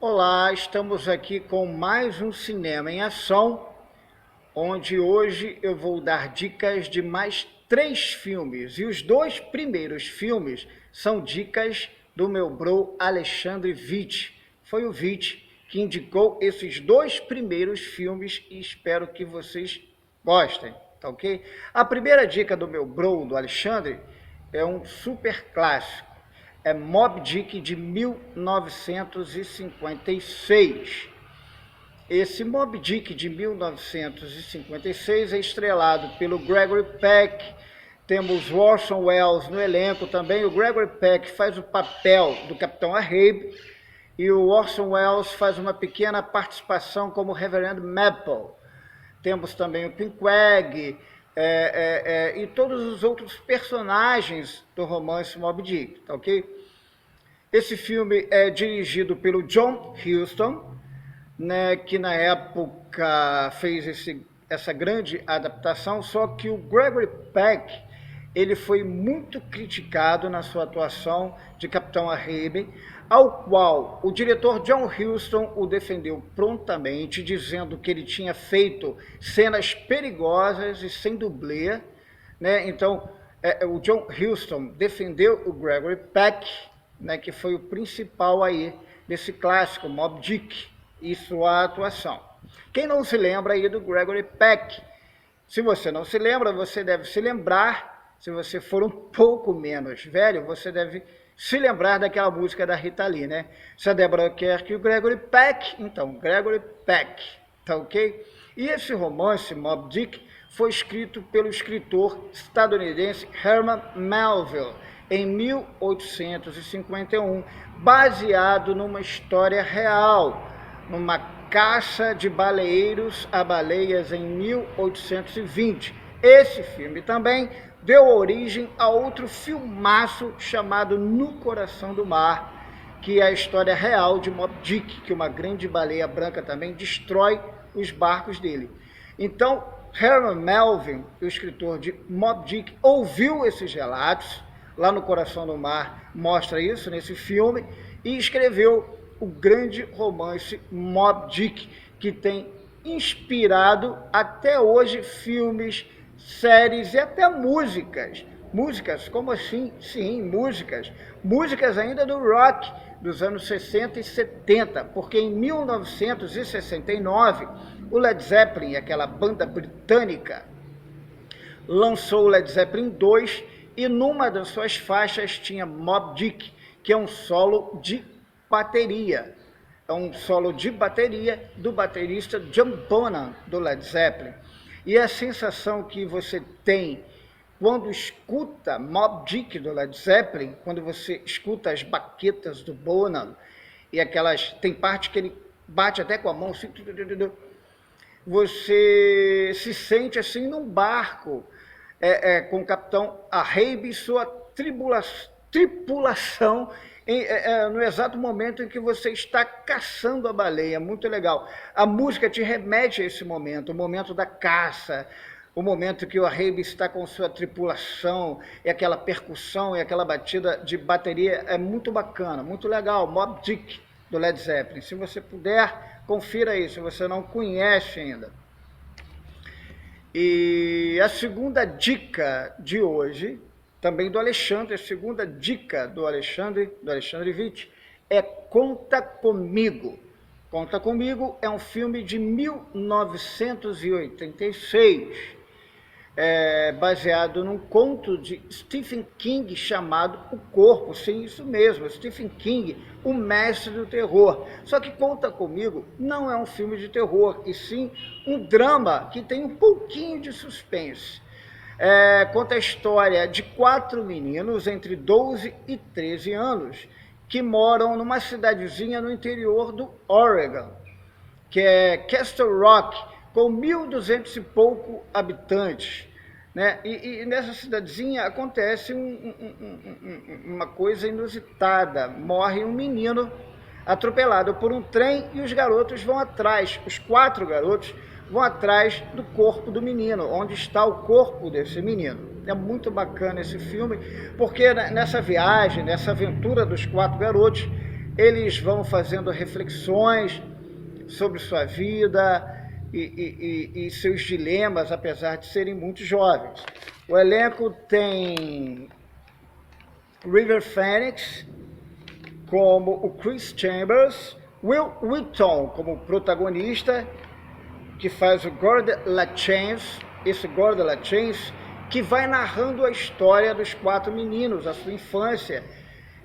Olá, estamos aqui com mais um Cinema em Ação, onde hoje eu vou dar dicas de mais 3 filmes. E os 2 primeiros filmes são dicas do meu bro Alexandre Vitti. Foi o Vitti que indicou esses 2 primeiros filmes e espero que vocês gostem, tá ok? A primeira dica do meu bro, do Alexandre, é um super clássico. É Moby Dick de 1956. Esse Moby Dick de 1956 é estrelado pelo Gregory Peck. Temos Orson Welles no elenco também. O Gregory Peck faz o papel do Capitão Ahab e o Orson Welles faz uma pequena participação como Reverend Maple. Temos também o Queequeg e todos os outros personagens do romance Moby Dick, tá ok? Esse filme é dirigido pelo John Huston, né, que na época fez essa grande adaptação, só que o Gregory Peck ele foi muito criticado na sua atuação de Capitão Ahab, ao qual o diretor John Huston o defendeu prontamente, dizendo que ele tinha feito cenas perigosas e sem dublê, né? Então, o John Huston defendeu o Gregory Peck, né, que foi o principal aí desse clássico, Moby Dick, e sua atuação. Quem não se lembra aí do Gregory Peck? Se você não se lembra, você deve se lembrar. Se você for um pouco menos velho, você deve se lembrar daquela música da Rita Lee, né? Se a Débora quer que o Gregory Peck, então Gregory Peck, tá ok? E esse romance, Moby Dick, foi escrito pelo escritor estadunidense Herman Melville em 1851, baseado numa história real, numa caça de baleeiros a baleias em 1820. Esse filme também deu origem a outro filmaço chamado No Coração do Mar, que é a história real de Moby Dick, que uma grande baleia branca também destrói os barcos dele. Então, Herman Melville, o escritor de Moby Dick, ouviu esses relatos, lá no Coração do Mar mostra isso nesse filme, e escreveu o grande romance Moby Dick, que tem inspirado até hoje filmes, séries e até músicas. Músicas, como assim? Sim, músicas. Músicas ainda do rock dos anos 60 e 70, porque em 1969 o Led Zeppelin, aquela banda britânica, lançou o Led Zeppelin 2 e numa das suas faixas tinha Moby Dick, que é um solo de bateria. É um solo de bateria do baterista John Bonham, do Led Zeppelin. E a sensação que você tem quando escuta Moby Dick do Led Zeppelin, quando você escuta as baquetas do Bonham, e aquelas, tem parte que ele bate até com a mão, assim, você se sente assim num barco, com o Capitão Ahab e sua tripulação no exato momento em que você está caçando a baleia. Muito legal. A música te remete a esse momento, o momento da caça, o momento que o Ahab está com sua tripulação, e aquela percussão e aquela batida de bateria é muito bacana, muito legal. Moby Dick do Led Zeppelin. Se você puder, confira aí, se você não conhece ainda. E a segunda dica de hoje, também do Alexandre, a segunda dica do Alexandre Vitti, é Conta Comigo. Conta Comigo é um filme de 1986, baseado num conto de Stephen King chamado O Corpo. Sim, isso mesmo, Stephen King, o mestre do terror. Só que Conta Comigo não é um filme de terror, e sim um drama que tem um pouquinho de suspense. Conta a história de 4 meninos entre 12 e 13 anos que moram numa cidadezinha no interior do Oregon, que é Castle Rock, com 1.200 e pouco habitantes, né? E nessa cidadezinha acontece uma coisa inusitada. Morre um menino atropelado por um trem e os garotos vão atrás, os 4 garotos vão atrás do corpo do menino, onde está o corpo desse menino. É muito bacana esse filme, porque nessa viagem, nessa aventura dos 4 garotos, eles vão fazendo reflexões sobre sua vida e seus dilemas, apesar de serem muito jovens. O elenco tem River Phoenix como o Chris Chambers, Will Wheaton como protagonista, que faz o Gord Lachance, esse Gord Lachance, que vai narrando a história dos 4 meninos, a sua infância,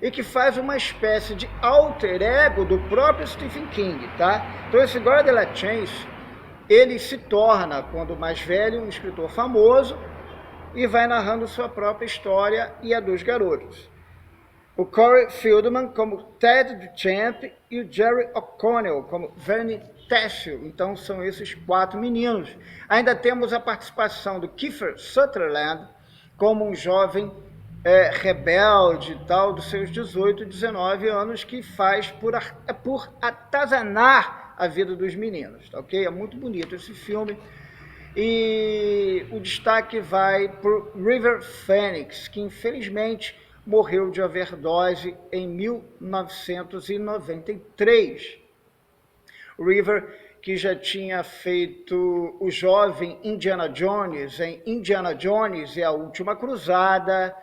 e que faz uma espécie de alter ego do próprio Stephen King, tá? Então esse Gord Lachance, ele se torna, quando mais velho, um escritor famoso e vai narrando sua própria história e a dos garotos. O Corey Feldman como Ted Duchamp e o Jerry O'Connell como Vernie Tessel. Então são esses 4 meninos. Ainda temos a participação do Kiefer Sutherland como um jovem rebelde e tal, dos seus 18, 19 anos, que faz por atazanar a vida dos meninos, tá, ok? É muito bonito esse filme. E o destaque vai por River Phoenix, que infelizmente morreu de overdose em 1993. River, que já tinha feito o jovem Indiana Jones em Indiana Jones e a Última Cruzada,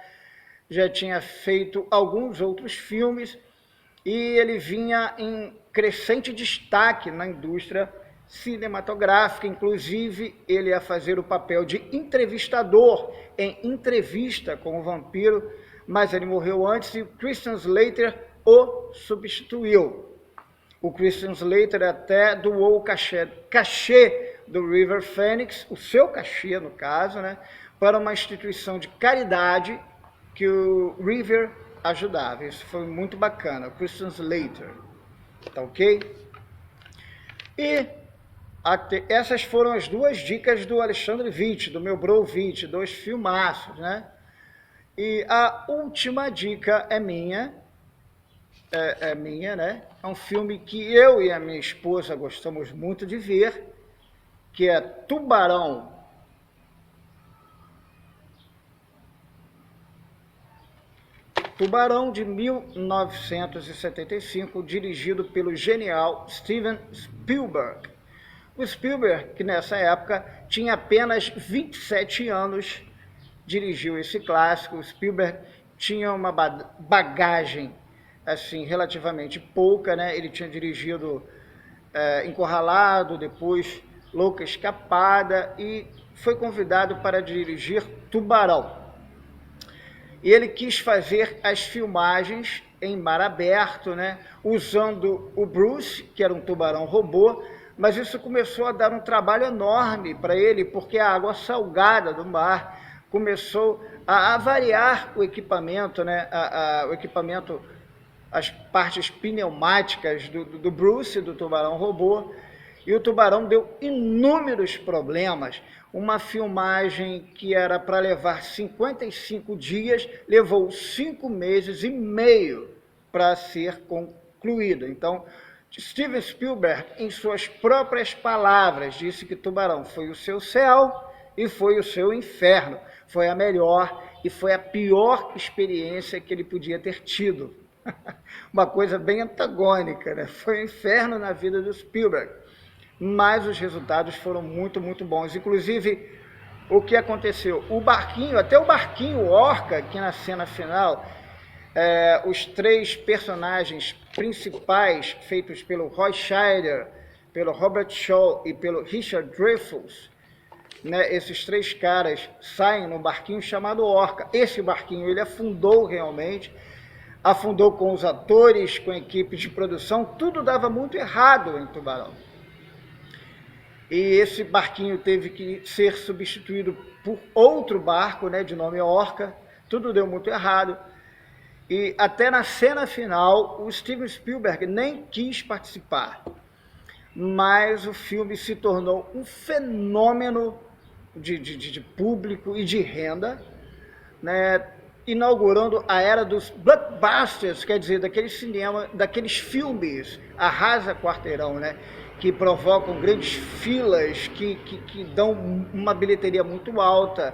já tinha feito alguns outros filmes e ele vinha em crescente destaque na indústria cinematográfica. Inclusive, ele ia fazer o papel de entrevistador em Entrevista com o Vampiro, mas ele morreu antes e o Christian Slater o substituiu. O Christian Slater até doou o cachê do River Phoenix, o seu cachê no caso, né, para uma instituição de caridade que o River ajudava. Isso foi muito bacana, o Christian Slater, tá ok? E essas foram as 2 dicas do Alexandre Vitti, do meu bro Vitti, 2 filmaços, né? E a última dica é minha, né? É um filme que eu e a minha esposa gostamos muito de ver, que é Tubarão. Tubarão, de 1975, dirigido pelo genial Steven Spielberg. O Spielberg, que nessa época tinha apenas 27 anos, dirigiu esse clássico. O Spielberg tinha uma bagagem assim relativamente pouca, né? Ele tinha dirigido Encurralado, depois Louca Escapada e foi convidado para dirigir Tubarão. E ele quis fazer as filmagens em mar aberto, né? Usando o Bruce, que era um tubarão robô, mas isso começou a dar um trabalho enorme para ele, porque a água salgada do mar começou a avariar o equipamento, né? O equipamento, as partes pneumáticas do Bruce, do tubarão robô, e o tubarão deu inúmeros problemas. Uma filmagem que era para levar 55 dias, levou 5 meses e meio para ser concluída. Então, Steven Spielberg, em suas próprias palavras, disse que Tubarão foi o seu céu e foi o seu inferno. Foi a melhor e foi a pior experiência que ele podia ter tido. Uma coisa bem antagônica, né? Foi um inferno na vida do Spielberg. Mas os resultados foram muito, muito bons. Inclusive, o que aconteceu? O barquinho, até o barquinho Orca, que na cena final, os 3 personagens principais, feitos pelo Roy Scheider, pelo Robert Shaw e pelo Richard Dreyfuss, né, esses 3 caras saem no barquinho chamado Orca. Esse barquinho, ele afundou realmente, afundou com os atores, com a equipe de produção, tudo dava muito errado em Tubarão. E esse barquinho teve que ser substituído por outro barco, né, de nome Orca. Tudo deu muito errado. E até na cena final, o Steven Spielberg nem quis participar. Mas o filme se tornou um fenômeno de público e de renda, né, inaugurando a era dos blockbusters, quer dizer, daqueles filmes arrasa quarteirão, né, que provocam grandes filas, que dão uma bilheteria muito alta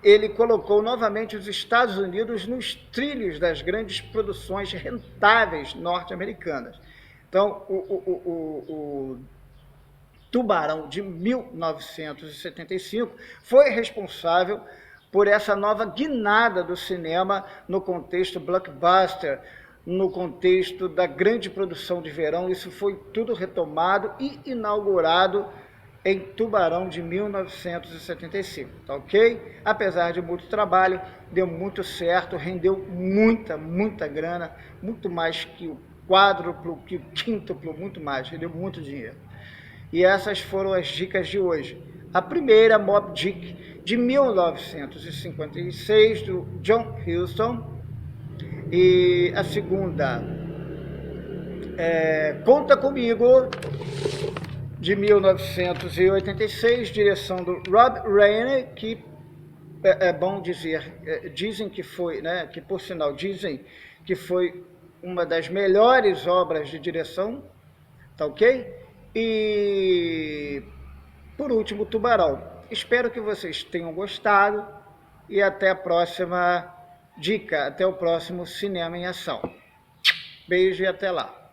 ele colocou novamente os Estados Unidos nos trilhos das grandes produções rentáveis norte-americanas. Então, o Tubarão de 1975 foi responsável por essa nova guinada do cinema no contexto blockbuster, no contexto da grande produção de verão. Isso foi tudo retomado e inaugurado em Tubarão de 1975, tá ok? Apesar de muito trabalho, deu muito certo, rendeu muita grana, muito mais que o quádruplo, que o quíntuplo, muito mais, rendeu muito dinheiro. E essas foram as dicas de hoje. A primeira, Moby Dick, de 1956, do John Huston. E a segunda, Conta Comigo, de 1986, direção do Rob Reiner, que é bom dizer, dizem que foi, né, que por sinal dizem que foi uma das melhores obras de direção, tá ok? E por último, Tubarão. Espero que vocês tenham gostado e até a próxima dica, até o próximo Cinema em Ação. Beijo e até lá.